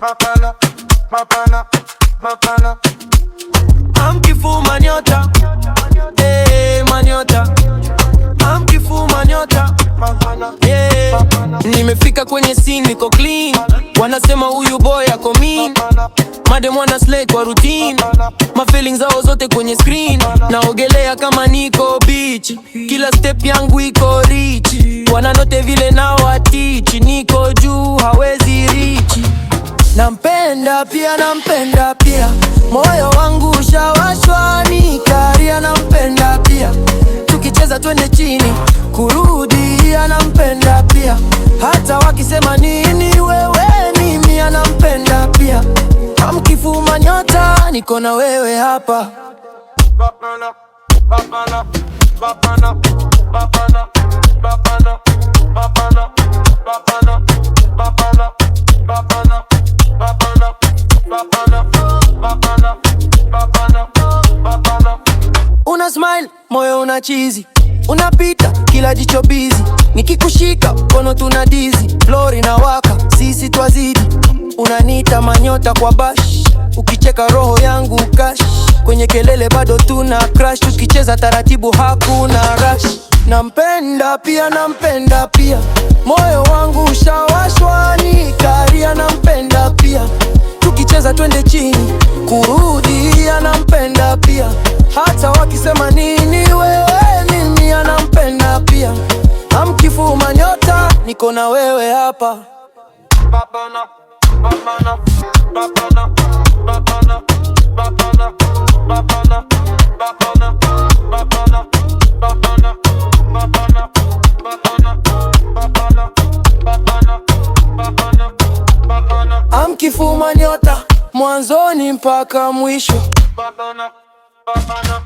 mapana, mapana, mapana. Amkifu manyota, manyota. Amkifu manyota, nimefika kwenye scene niko clean. Wanasema huyu boy ako mean. Madem wana slay kwa routine. Ma feelings zao zote kwenye screen. Naogelea kama niko beach. Kila step yangu iko rich. Wananote vile na watichi. Niko juu hawezi reach. Nampenda pia, moyo wangu ushawashwa ni karia. Nampenda pia, tukicheza twende chini kurudi. Anampenda pia, hata wakisema nini wewe mimi. Anampenda pia, amkifu manyota, niko na wewe hapa. Bapana, bapana, bapana, bapana, bapana, bapana, bapana, bapana, bapana, bapana, bapana, bapana, bapana, bapana. Una smile, moyo una cheesy. Unapita, kila jicho busy. Nikikushika, kono tuna dizi. Flori na waka, sisi twazidi. Unaniita manyota kwa bash. Ukicheka roho yangu cash. Kwenye kelele bado tuna crash. Ukicheza taratibu hakuna rush. Nampenda pia, moyo wangu ushawashwa ni karia. Nampenda pia, tukicheza twende chini kurudi. Anampenda pia, hata wakisema nini wewe mimi. Anampenda pia, amkifu manyota, niko na wewe hapa. Bapana, bapana, bapana, bapana, bapana, bapana, bapana, bapana, bapana, bapana, bapana, bapana, bapana, bapana, bapana. Amkifu manyota, mwanzoni mpaka mwisho. Bapana, bapana.